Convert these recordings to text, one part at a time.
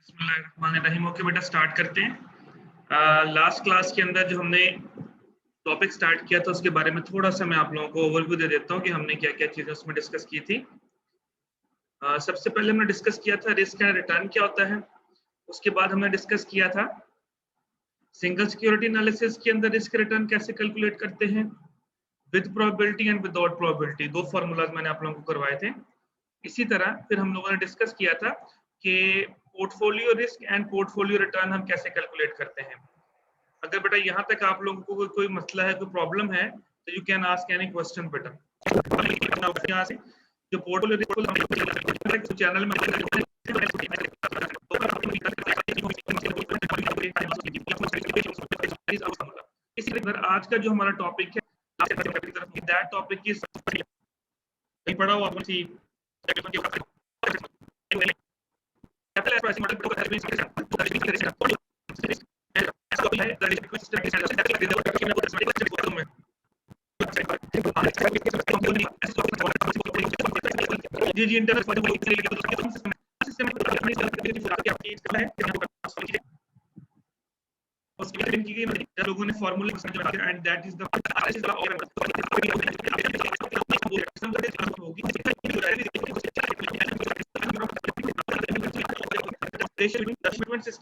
बिस्मिल्लाहिर्रहमानिर्रहीम। ओके बेटा, स्टार्ट करते हैं। लास्ट क्लास के अंदर जो हमने टॉपिक स्टार्ट किया था उसके बारे में थोड़ा सा मैं आप लोगों को ओवरव्यू दे देता हूँ कि हमने क्या क्या चीजें उसमें डिस्कस की थी। सबसे पहले हमने डिस्कस किया था रिस्क एंड रिटर्न क्या होता है। उसके बाद हमने डिस्कस किया था सिंगल सिक्योरिटी एनालिसिस के अंदर रिस्क रिटर्न कैसे कैलकुलेट करते हैं, with probability and without probability. दो फॉर्मूलाज मैंने आप लोगों को करवाए थे। इसी तरह फिर हम लोगों ने डिस्कस किया था कि portfolio risk and portfolio return हम कैसे कैलकुलेट करते हैं। अगर बेटा यहाँ तक आप लोगों को कोई मसला है, कोई प्रॉब्लम है, तो you can ask any question बेटा। यहाँ से जो पोर्टफोलियो रिस्क चैनल में इसी तरह आज का जो हमारा टॉपिक है दैट टॉपिक की पढ़ा हुआ जी जी लोगों ने फॉर्मूले and that is the system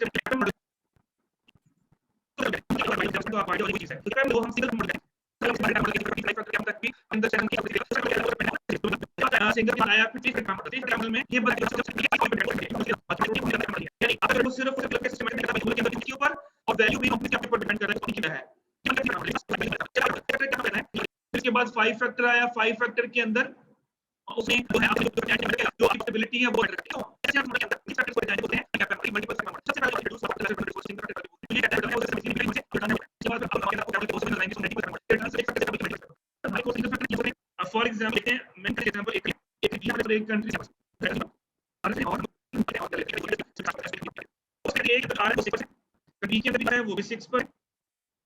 इसके बाद 5 फैक्टर आया। 5 फैक्टर के अंदर उसमें जो है जो एबिलिटी है वो फॉर एग्जांपल लेते हैं, मैं एग्जांपल एक कंट्री है वो भी 6 पर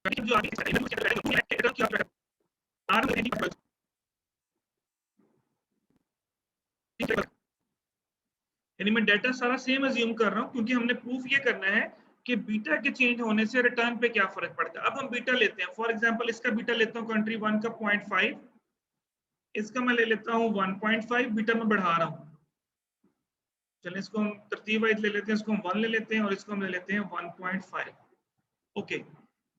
जो आगे यानी मैं डाटा सारा सेम अज्यूम कर रहा हूं क्योंकि हमने प्रूफ ये करना है कि बीटा के चेंज होने से रिटर्न पे क्या फर्क पड़ता है। अब हम बीटा लेते हैं, फॉर एग्जांपल इसका बीटा लेता हूं कंट्री 1 का 0.5, इसका मैं ले लेता हूं 1.5, बीटा मैं बढ़ा रहा हूं। चलिए इसको हम तरतीब वाइज ले लेते हैं, इसको हम 1 ले लेते हैं और इसको हम ले लेते हैं 1.5। ओके,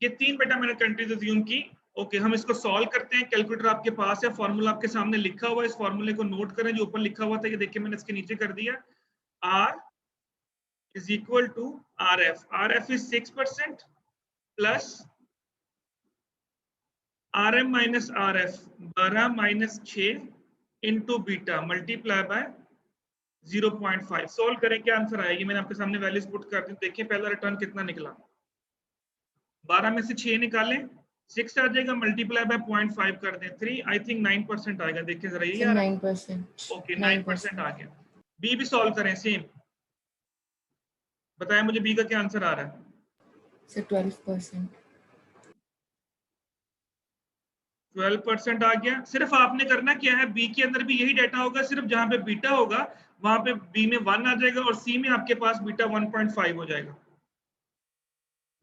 ये तीन बेटा मैंने कंट्रीज अज्यूम की। ओके, हम इसको सॉल्व करते हैं। कैलकुलेटर आपके पास है, फॉर्मूला आपके सामने लिखा हुआ है, इस फॉर्मूले को नोट करें जो ऊपर लिखा हुआ था, ये देखिए मैंने इसके नीचे कर दिया। R is equal to RF. RF is 6% plus RM minus RF 12 minus 6 into beta multiply by 0.5। Solve करें, क्या आंसर आएगी। मैंने आपके सामने वैल्यूज पुट कर दी। देखिए पहला रिटर्न कितना निकला, 12 में से 6 निकालें, 6 आ जाएगा, मल्टीप्लाई बाय 0.5 कर दें 3, आई थिंक 9% आएगा। देखिए जरा, ये 9%। ओके 9% आ गया। बी भी सॉल्व करें सेम, बताएं मुझे बी का क्या आंसर आ रहा है। सर 12%। 12% आ गया। सिर्फ आपने करना क्या है, बी के अंदर भी यही डाटा होगा, सिर्फ जहां पे बीटा होगा वहां पे बी में 1 आ जाएगा और सी में आपके पास बीटा 1.5 हो जाएगा।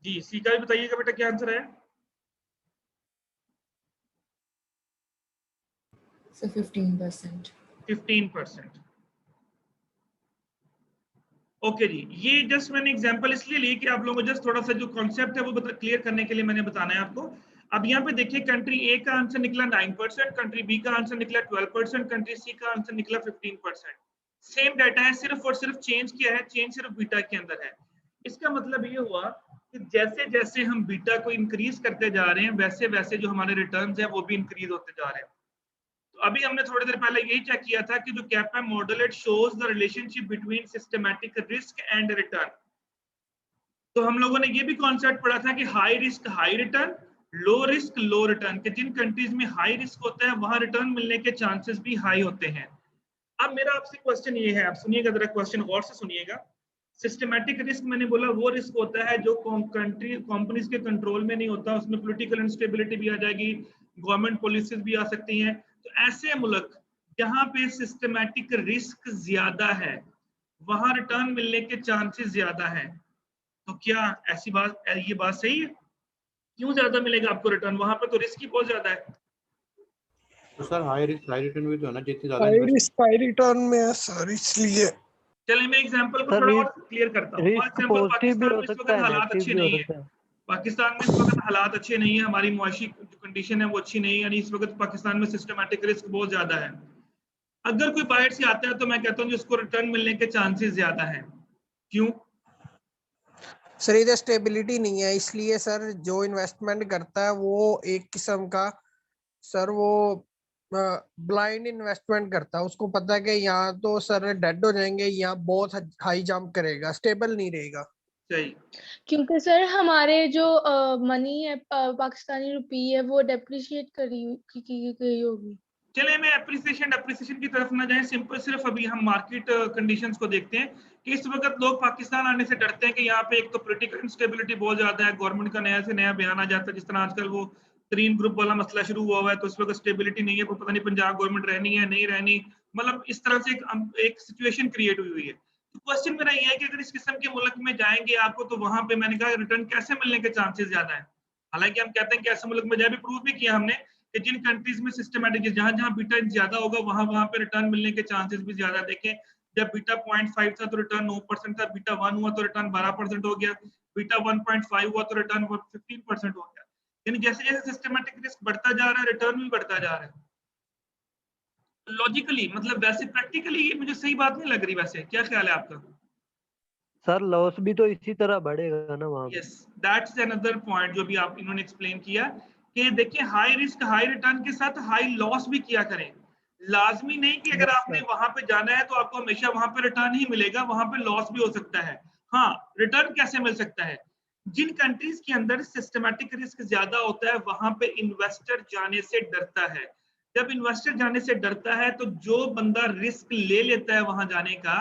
जी सी का भी बताइएगा बेटा क्या आंसर है। सर 15%। 15%। ओके जी, ये जस्ट मैंने एग्जांपल इसलिए ली कि आप लोगों को जस्ट थोड़ा सा जो कॉन्सेप्ट है वो क्लियर करने के लिए मैंने बताना है आपको। अब यहाँ पे देखिए कंट्री ए का आंसर निकला 9%, कंट्री बी का आंसर निकला 12%, कंट्री सी का आंसर निकला 15%। सेम डाटा है, सिर्फ और सिर्फ चेंज किया है, चेंज सिर्फ बीटा के अंदर है। इसका मतलब ये हुआ कि जैसे जैसे हम बीटा को इंक्रीज करते जा रहे हैं वैसे वैसे जो हमारे रिटर्न्स हैं वो भी इंक्रीज होते जा रहे हैं। तो अभी हमने थोड़ी देर पहले यही चेक किया था कि जो kappa model it shows the relationship between systematic risk and return. तो हम लोगों ने ये भी कॉन्सेप्ट पढ़ा था कि high risk high return, low risk low return, कि जिन कंट्रीज में हाई रिस्क होता है वहां रिटर्न मिलने के चांसेस भी हाई होते हैं। अब मेरा आपसे क्वेश्चन ये है, आप सुनिएगा जरा, क्वेश्चन गौर से सुनिएगा। सिस्टमैटिक रिस्क मैंने बोला वो रिस्क होता है जो कंपनीज के कंट्रोल में नहीं होता, उसमें पॉलिटिकल इंस्टेबिलिटी भी आ जाएगी, गवर्नमेंट पॉलिसीज भी आ सकती हैं। तो ऐसे मुल्क जहां पे सिस्टमैटिक रिस्क ज्यादा है वहां रिटर्न मिलने के चांसेस ज्यादा है। तो क्या ऐसी बात, ये बात सही है? क्यों ज्यादा मिलेगा आपको रिटर्न? वहां पे तो रिस्क ही बहुत ज्यादा है। तो sir high risk high return भी तो है ना, जितनी ज्यादा high invest. Risk high return में है सर, इसलिए। चलिए मैं एग्जांपल को सर थोड़ा और क्लियर करता हूँ। फॉर रिस्क एग्जांपल पॉजिटिव भी पाकिस्तान हो में इस सकता वक्त है, हालात नेगेटिव अच्छे भी हो नहीं है। सकता है। पाकिस्तान में इस वक्त हालात अच्छे नहीं है, हमारी मुआशी जो कंडीशन है वो अच्छी नहीं है, यानी इस वक्त पाकिस्तान में सिस्टमैटिक रिस्क बहुत ज्यादा है। अगर कोई बाहर से आता है तो मैं कहता हूँ कि उसको रिटर्न मिलने के चांसेस ज्यादा है। क्यों? सर इधर स्टेबिलिटी नहीं है, इसलिए सर जो इन्वेस्टमेंट करता है वो एक किस्म का, सर वो ब्लाइंड इन्वेस्टमेंट करता है। उसको पता है कि यहाँ तो सर डेड हो जाएंगे, यहाँ बहुत हाई जंप करेगा, स्टेबल नहीं रहेगा। सही। क्योंकि सर हमारे जो मनी है, पाकिस्तानी रुपी है, वो डेप्रिशिएट की गई होगी। चलिए मैं एप्रिसिएशन की तरफ ना जाएं, सिंपल सिर्फ अभी हम मार्केट कंडीशंस को देखते हैं कि इस वक्त लोग पाकिस्तान आने से डरते हैं कि यहाँ पे एक तो पॉलिटिकल इंस्टेबिलिटी बहुत ज्यादा है, गवर्नमेंट का नया से नया बयान आ जाता है, जिस तरह आजकल वो ग्रीन ग्रुप वाला मसला शुरू हुआ हुआ है, तो इस वक्त स्टेबिलिटी नहीं है, वो पता नहीं पंजाब गवर्नमेंट रहनी है नहीं रहनी, मतलब इस तरह से एक सिचुएशन क्रिएट हुई हुई है। तो क्वेश्चन मेरा ये है कि अगर इस किस्म के मुल्क में जाएंगे आपको, तो वहां पे मैंने कहा रिटर्न कैसे मिलने के चांसेस ज्यादा है। हालांकि हम कहते हैं कि ऐसे मुल्क में जाए, भी प्रूव भी किया हमने कि जिन कंट्रीज में सिस्टमैटिक जहां जहां बीटा ज्यादा होगा वहां पे रिटर्न मिलने के चांसेस भी ज्यादा। देखें, जब बीटा 0.5 था तो रिटर्न 9% था, बीटा 1 हुआ तो रिटर्न 12% हो गया, बीटा 1.5 हुआ तो रिटर्न 15% हो गया। यानी जैसे जैसे सिस्टमैटिक रिस्क बढ़ता जा रहा है, रिटर्न भी बढ़ता जा रहा है। लॉजिकली मतलब वैसे प्रैक्टिकली ये मुझे सही बात नहीं लग रही। वैसे क्या ख्याल है आपका? सर लॉस भी तो इसी तरह बढ़ेगा ना वहां पे। यस, दैट्स अनदर पॉइंट जो भी आप इन्होंने एक्सप्लेन किया कि देखिए हाई रिस्क हाई रिटर्न के साथ हाई लॉस भी किया करें। लाजमी नहीं कि अगर आपने वहां पे जाना है तो आपको हमेशा वहां पे रिटर्न ही मिलेगा, वहां पे लॉस भी हो सकता है। हाँ, रिटर्न कैसे मिल सकता है? जिन कंट्रीज के अंदर सिस्टमैटिक रिस्क ज्यादा होता है वहां पे इन्वेस्टर जाने से डरता है। जब इन्वेस्टर जाने से डरता है तो जो बंदा रिस्क ले लेता है वहां जाने का,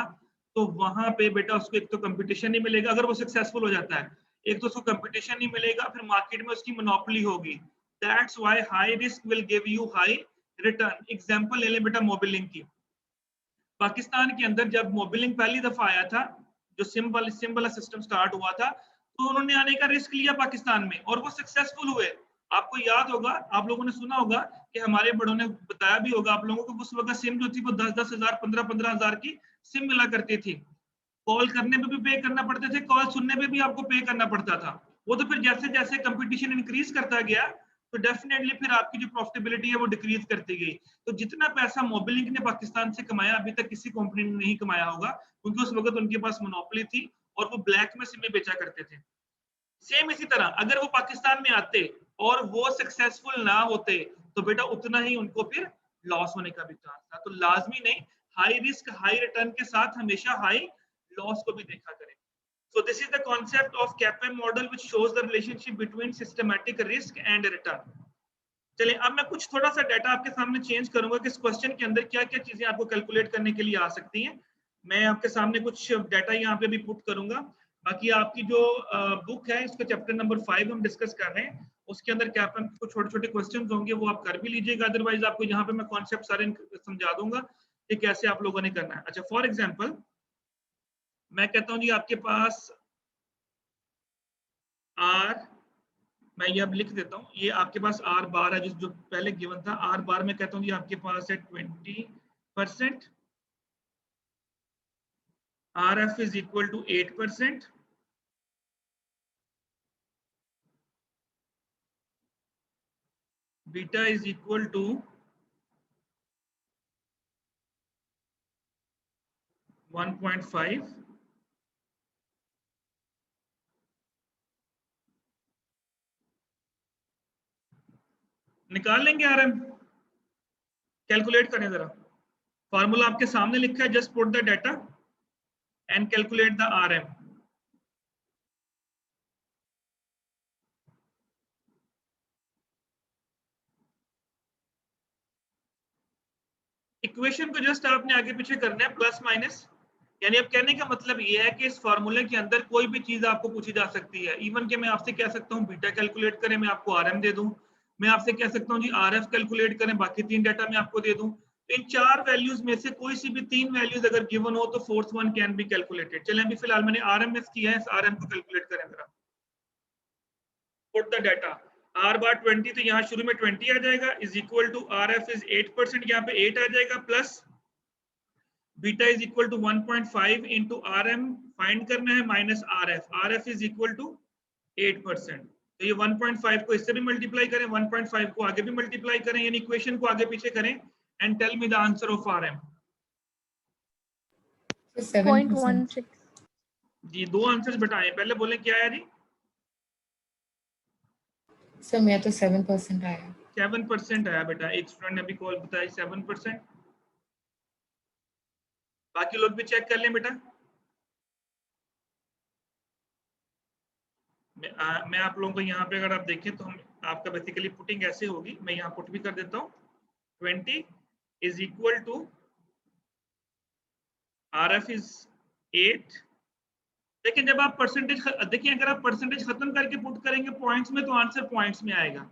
तो वहां पे बेटा उसको एक तो कंपटीशन नहीं मिलेगा अगर वो सक्सेसफुल हो जाता है, एक तो उसको कंपटीशन नहीं मिलेगा, फिर मार्केट में उसकी मोनोपोली होगी। That's why high risk will give you high return. Example ले लें बेटा मोबिलिंग की। पाकिस्तान के अंदर जब मोबिलिंग पहली दफा आया था, जो सिम वाला सिस्टम स्टार्ट हुआ था, तो उन्होंने आने का रिस्क लिया पाकिस्तान में और वो सक्सेसफुल हुए। आपको याद होगा, आप लोगों ने सुना होगा कि हमारे बड़ों ने बताया भी होगा आप लोगों को, उस वक्त सिम जो थी वो 10-10 हजार 15-15 हजार की सिम मिला करती थी। कॉल करने पे भी पे करना पड़ते थे, कॉल सुनने पे भी आपको पे करना पड़ता था। वो तो फिर जैसे जैसे कंपटीशन इंक्रीज करता गया तो डेफिनेटली फिर आपकी जो प्रॉफिटेबिलिटी है वो डिक्रीज करती गई। तो जितना पैसा मोबिलिंक ने पाकिस्तान से कमाया अभी तक किसी कंपनी ने नहीं कमाया होगा, क्योंकि उस वक्त उनके पास मोनोपोली थी और वो ब्लैक में सिमें बेचा करते थे। सेम इसी तरह अगर वो पाकिस्तान में आते और वो सक्सेसफुल ना होते तो बेटा उतना ही उनको फिर लॉस होने का भी चांस था। तो लाजमी नहीं, हाई रिस्क हाई रिटर्न के साथ हमेशा हाई लॉस को भी देखा करें। So this is the concept of CAPM model which shows the relationship between systematic risk and return. चलिए अब मैं कुछ थोड़ा सा डाटा आपके सामने चेंज करूंगा कि इस क्वेश्चन के अंदर क्या क्या चीजें आपको कैलकुलेट करने के लिए आ सकती हैं। मैं आपके सामने कुछ डाटा यहाँ पे भी पुट करूंगा। बाकी आपकी जो बुक है इसका चैप्टर नंबर 5 हम डिस्कस कर रहे हैं, उसके अंदर कैपएम के कुछ छोटे छोटे क्वेश्चन होंगे, वो आप कर भी लीजिएगा। अदरवाइज आपको यहाँ पे मैं कॉन्सेप्ट सारे समझा दूंगा कि कैसे आप लोगों ने करना है। अच्छा, फॉर एग्जाम्पल मैं कहता हूँ जी आपके पास आर, मैं ये अब लिख देता हूँ, ये आपके पास आर बार है जो पहले गिवन था। आर बार में कहता हूँ ये आपके पास है 20%, R F is equal to 8%, beta is equal to 1.5, निकाल लेंगे आरएम। कैलकुलेट करें जरा, फॉर्मूला आपके सामने लिखा है, just put the data and calculate the RM. Equation को जस्ट आपने आगे पीछे करना है, प्लस माइनस। यानी अब कहने का मतलब ये है कि इस फॉर्मूले के अंदर कोई भी चीज आपको पूछी जा सकती है। इवन कि मैं आपसे कह सकता हूँ बीटा कैलकुलेट करें, मैं आपको आरएम दे दूं। मैं आपसे कह सकता हूँ जी आरएफ कैलकुलेट करें, बाकी 3 डाटा मैं आपको दे दूं। इन चार वैल्यूज में से कोई सी भी तीन वैल्यूज अगर गिवन हो तो fourth one can be calculated. चलें अभी फिलहाल मैंने आरएमएस किया है, आरएम को कैलकुलेट करें जरा। Put the data R bar 20, तो यहाँ शुरू में 20 आ जाएगा, is equal to R F is 8%, यहाँ पे 8 आ जाएगा, plus beta is equal to 1.5 into R M find करना है, minus R F is equal to 8%। तो ये 1.5 को इससे भी मल्टीप्लाई करें, 1.5 को आगे भी मल्टीप्लाई करें, यानी इक्वेशन को आगे पीछे करें and tell me the answer of R M. 0.16। जी दो आंसर्स बताएं, पहले बोलें क्या है जी। सर मेरा तो 7% आया। 7% आया बेटा, एक स्टूडेंट ने अभी कॉल बताया 7%। बाकी लोग भी चेक कर लें बेटा। मैं आप लोगों को यहाँ पे अगर आप देखें तो हम आपका बेसिकली पुटिंग ऐसे होगी, मैं यहाँ पुट भी कर देता हूँ। 20 is equal to R F is 8। लेकिन जब आप परसेंटेज देखिए, अगर आप परसेंटेज खत्म करके पुट करेंगे पॉइंट्स में तो आंसर पॉइंट्स में आएगा,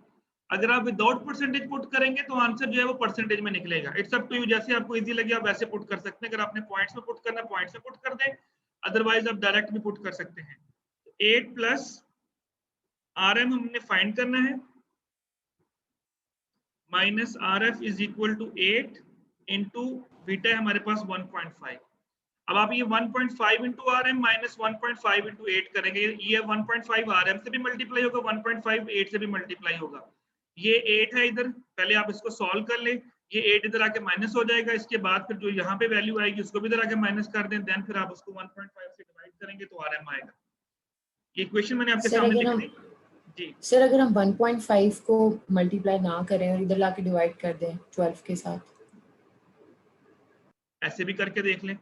अगर आप विदाउट परसेंटेज पुट करेंगे तो आंसर जो है वो परसेंटेज में निकलेगा। इट्स अप टू यू, जैसे आपको इजी लगे आप वैसे पुट कर सकते हैं। अगर आपने पॉइंट्स में पुट करना पॉइंट्स में पुट कर दें, अदरवाइज आप डायरेक्ट भी पुट कर सकते हैं। 8 प्लस आर एम हमने फाइंड करना है, minus R F is equal to 8 into beta है हमारे पास 1.5। अब आप ये 1.5 into R M minus 1.5 into 8 करेंगे, ये 1.5 आर एम से भी मल्टीप्लाई होगा, 1.5 8 से भी मल्टीप्लाई होगा। ये 8 है इधर, पहले आप इसको सॉल्व कर लें, ये 8 इधर आके माइनस हो जाएगा, इसके बाद फिर जो यहाँ पे वैल्यू आएगी उसको भी इधर आके माइनस कर दें, देन फिर आप उसको 1.5 से डिवाइड करेंगे तो आर एम आएगा। ये इक्वेशन मैंने आपके सामने लिख दी जी। सर अगर हम 1.5 को मल्टीप्लाई ना करें और इधर लाके डिवाइड कर दें 12 के साथ, ऐसे भी करके देख लें।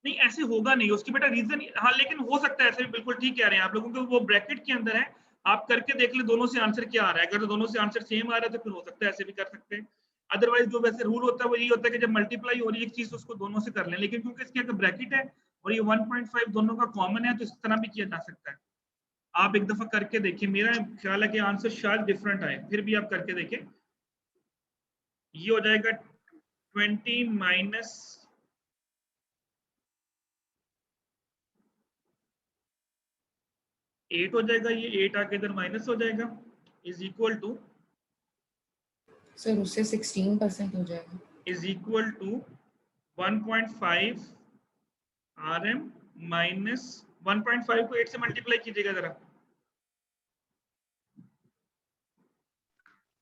नहीं ऐसे होगा नहीं, उसकी बेटा रीजन, हाँ लेकिन हो सकता है ऐसे भी, बिल्कुल ठीक कह रहे हैं आप लोगों को, वो ब्रैकेट के अंदर है, आप करके देख ले दोनों से आंसर क्या आ रहा है। अगर तो दोनों से आंसर सेम आ रहा है तो फिर हो सकता है ऐसे भी कर सकते हैं। अदरवाइज जो वैसे रूल होता है वो यही होता है कि जब मल्टीप्लाई हो रही है एक चीज उसको दोनों से कर लें, लेकिन क्योंकि इसके अगर ब्रैकेट है और ये 1.5 दोनों का कॉमन है तो इस तरह भी किया जा सकता है। आप एक दफा करके देखिए, मेरा ख्याल है कि आंसर शायद डिफरेंट आए, फिर भी आप करके देखें। ये हो जाएगा 20 माइनस 8 हो जाएगा, ये 8 आके इधर माइनस हो जाएगा, इज इक्वल टू सर उससे 16% हो जाएगा, is equal to 1.5 R M minus 1.5 को 8 से मल्टीप्लाई कीजिएगा जरा,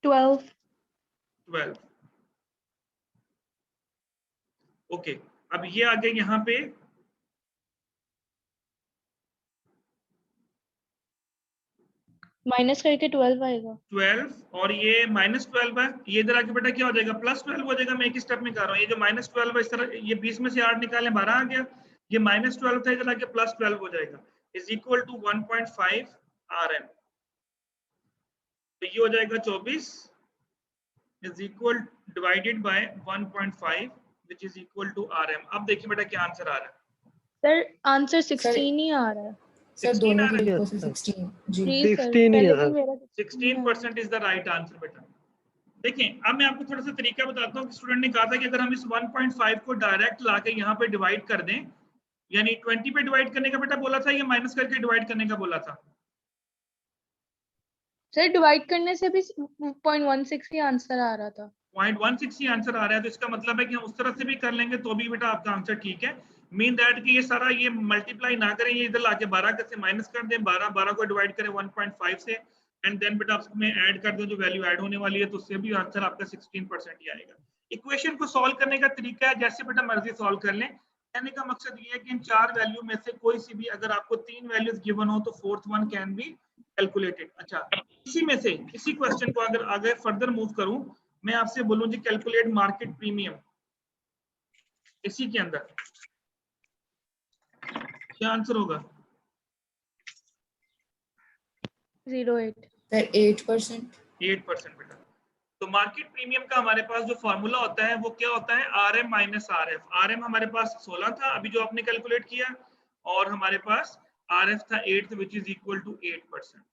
12। ओके, अब ये आगे यहाँ पे माइनस करके 12 आएगा, 12 और ये माइनस 12 है, ये इधर आके बेटा क्या हो जाएगा, प्लस 12 हो जाएगा। मैं एक स्टेप में कर रहा हूँ, ये जो माइनस 12 है इस तरह, ये 20 में से 8 निकालें 12 आ गया, ये माइनस 12 था इधर आके प्लस 12 हो जाएगा, is equal to 1.5 R M. तो ये हो जाएगा 24 is equal divided by 1.5 which is equal to R M. अब देखिए बेटा क्या आंसर आ रहा है। सर आंसर 16 ही आ रहा है। सर 16 दोनों आ रहा के है? इक्वल से 16 जी। जी सर, 16 ही पहले है भी सर। मेरा 16% इज द राइट आंसर बेटा। देखिए अब मैं आपको थोड़ा सा तरीका बताता हूँ। स्टूडेंट ने कहा था कि अगर हम इस 1.5 को डायरेक्ट लाके यहाँ पे डिवाइड कर दें, यानी 20 पे डिवाइड करने का बेटा बोला था, या माइनस करके डिवाइड करने का बोला था? सर डिवाइड करने से भी 0.16 ही आंसर आ रहा था। 0.16 ही आंसर आ रहा है, तो इसका मतलब है कि हम उस तरह से भी कर लेंगे तो भी बेटा आपका आंसर ठीक है। मीन दैट कि ये सारा ये मल्टीप्लाई ना करें, ये इधर लाके 12 से माइनस कर दें, 12 को डिवाइड करें 1.5 से, एंड देन बेटा उसमें ऐड कर दें जो वैल्यू ऐड होने वाली है, तो उससे भी आंसर आपका 16% ही आएगा। इक्वेशन को सॉल्व करने का तरीका है जैसे बेटा मर्जी सॉल्व कर लें। कहने का मकसद ये है कि इन चार वैल्यू में से कोई सी भी अगर आपको तीन वैल्यूज गिवन हो तो fourth one can be calculated. अच्छा, इसी में से इसी क्वेश्चन को अगर आगे फर्दर मूव करूं, मैं आपसे बोलूं जी कैलकुलेट मार्केट प्रीमियम, इसी के अंदर क्या आंसर होगा? 0.8 सर 8%। 8% बेटा। तो मार्केट प्रीमियम का हमारे पास जो फॉर्मूला होता है वो क्या होता है, R M minus R F. R M हमारे पास 16 था अभी जो आपने कैलकुलेट किया, और हमारे पास आर एफ था 8 विच इज इक्वल टू 8%।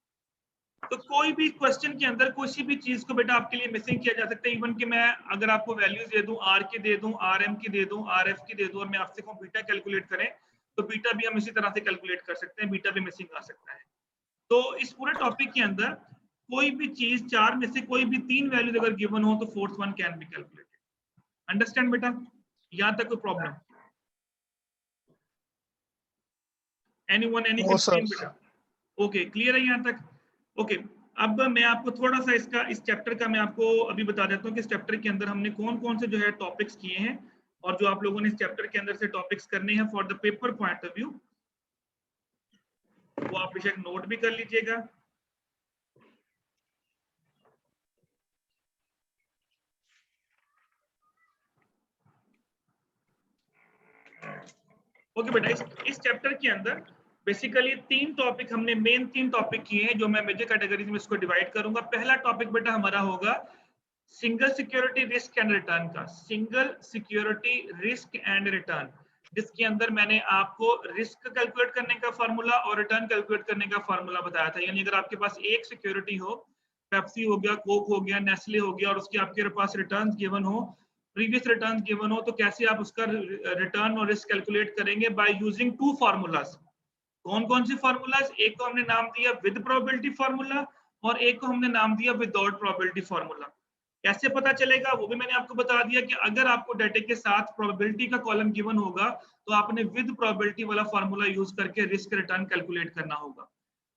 तो कोई भी क्वेश्चन के अंदर किसी भी चीज को बेटा आपके लिए मिसिंग किया जा सकता है। इवन कि मैं अगर आपको वैल्यूज दे दूं, आर की दे दूं, आर एम की दे दूं, आर एफ की दे दूं और मैं आपसे कहूं बीटा कैलकुलेट करें, तो बीटा भी हम इसी तरह से कैलकुलेट कर सकते हैं, बीटा भी मिसिंग आ सकता है। तो इस पूरे टॉपिक के अंदर कोई भी चीज चार में से कोई भी तीन वैल्यूज अगर गिवन हो तो fourth one can be calculated. Understand बेटा? यहां तक कोई प्रॉब्लम? एनीवन एनी कंफ्यूजन बेटा? ओके, क्लियर है यहाँ तक? ओके, अब मैं आपको थोड़ा सा इस चैप्टर का मैं आपको अभी बता देता हूँ कि इस चैप्टर के अंदर हमने कौन कौन से जो है टॉपिक्स किए हैं और जो आप लोगों ने इस चैप्टर के अंदर से टॉपिक्स करने हैं for the paper point of view, वो आप बेशक नोट भी कर लीजिएगा। ओके बेटा, इस चैप्टर के अंदर बेसिकली तीन टॉपिक हमने मेन तीन टॉपिक किए हैं जो मैं मेजर कैटेगरीज में इसको डिवाइड करूंगा। पहला टॉपिक बेटा हमारा होगा single security risk and return का, single security risk and return, जिसके अंदर मैंने आपको रिस्क कैलकुलेट करने का फार्मूला और रिटर्न कैलकुलेट करने का फार्मूला बताया था। यानी अगर आपके पास एक सिक्योरिटी हो, पेप्सी हो गया, कोक हो गया, नेस्ले हो गया, और उसके आपके पास रिटर्न गिवन हो, प्रीवियस रिटर्न गिवन हो, तो कैसे आप उसका रिटर्न और रिस्क कैलकुलेट करेंगे? By using to formulas. कौन कौन से फार्मूलाज? एक को हमने नाम दिया विद प्रोबेबिलिटी फार्मूला और एक को हमने नाम दिया विदाउट प्रोबेबिलिटी फार्मूला। कैसे पता चलेगा वो भी मैंने आपको बता दिया कि अगर आपको डाटा के साथ प्रोबेबिलिटी का कॉलम गिवन होगा तो आपने विद प्रोबेबिलिटी वाला फार्मूला यूज करके रिस्क रिटर्न कैलकुलेट करना होगा।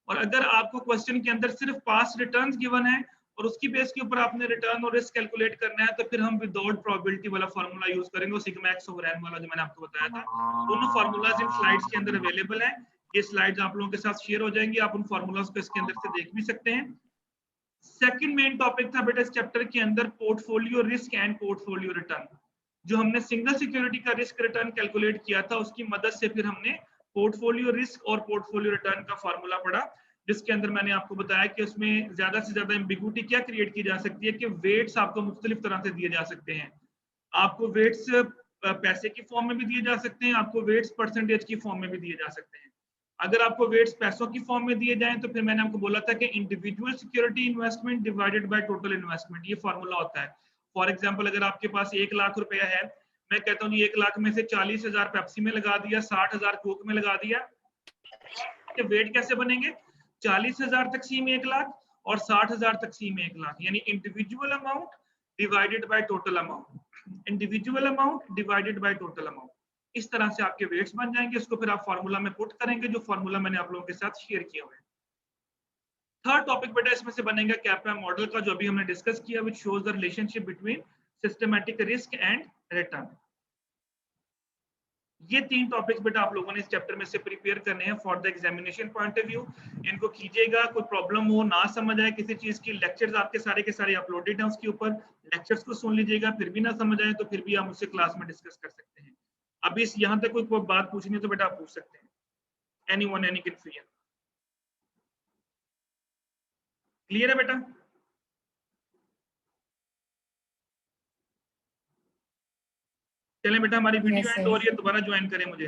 और अगर आपको क्वेश्चन के अंदर सिर्फ पास्ट रिटर्न्स गिवन है और उसकी बेस के ऊपर आपने रिटर्न और रिस्क कैलकुलेट करना है, तो फिर हम विदाउट प्रोबेबिलिटी वाला फार्मूला यूज करेंगे, सिग्मा एक्स ओवर एन वाला जो मैंने आपको बताया था। दोनों फार्मूलाज इन स्लाइड्स के अंदर अवेलेबल है। ये स्लाइड्स आप लोगों के साथ शेयर हो जाएंगी, आप उन फार्मूलाज को इसके अंदर से देख भी सकते हैं। सेकंड मेन टॉपिक था बेटा इस चैप्टर के अंदर portfolio risk and portfolio return. जो हमने सिंगल सिक्योरिटी का रिस्क रिटर्न कैलकुलेट किया था, उसकी मदद से फिर हमने पोर्टफोलियो रिस्क और पोर्टफोलियो रिटर्न का फार्मूला पढ़ा, जिसके अंदर मैंने आपको बताया कि उसमें ज्यादा से ज्यादा एम्बिग्यूटी क्या क्रिएट की जा सकती है कि वेट्स आपको मुख्तलिफ तरह से दिए जा सकते हैं। आपको वेट्स पैसे की फॉर्म में भी दिए जा सकते हैं, आपको वेट्स परसेंटेज की फॉर्म में भी दिए जा सकते हैं। अगर आपको वेट्स पैसों की फॉर्म में दिए जाएं तो फिर मैंने आपको बोला था कि individual security investment divided by total investment, ये फार्मूला होता है। फॉर एग्जांपल अगर आपके पास 1 लाख रुपया है, मैं कहता हूँ 1 लाख में से 40,000 पेप्सी में लगा दिया, 60,000 कोक में लगा दिया, तो वेट कैसे बनेंगे? 40,000 तकसीम 1 लाख और 60,000 तकसीम 1 लाख, यानी individual amount divided by total amount, individual amount divided by total amount. इस तरह से आपके वेट्स बन जाएंगे। इसको फिर आप फार्मूला में पुट करेंगे, जो फार्मूला मैंने आप लोगों के साथ शेयर किया हुआ है। थर्ड टॉपिक बेटा इसमें से बनेगा कैपएम मॉडल का, जो अभी हमने डिस्कस किया, which shows the relationship between systematic risk and return. ये तीन टॉपिक्स बेटा आप लोगों ने इस चैप्टर में से प्रिपेयर करने हैं for the examination point of view. इनको कीजिएगा, कोई प्रॉब्लम हो, ना समझ आए किसी चीज की, लेक्चर्स आपके सारे के सारे अपलोडेड हैं उसके ऊपर, लेक्चर्स को सुन लीजिएगा, फिर भी ना समझ आए तो फिर भी आप मुझसे क्लास में डिस्कस कर सकते हैं। अभी इस यहाँ तक कोई बात पूछनी है तो बेटा आप पूछ सकते हैं। Anyone any confusion? क्लियर है बेटा? चलें बेटा, हमारी वीडियो एंड हो रही है, दोबारा ज्वाइन करें मुझे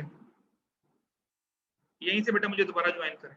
यहीं से बेटा, मुझे दोबारा ज्वाइन करें।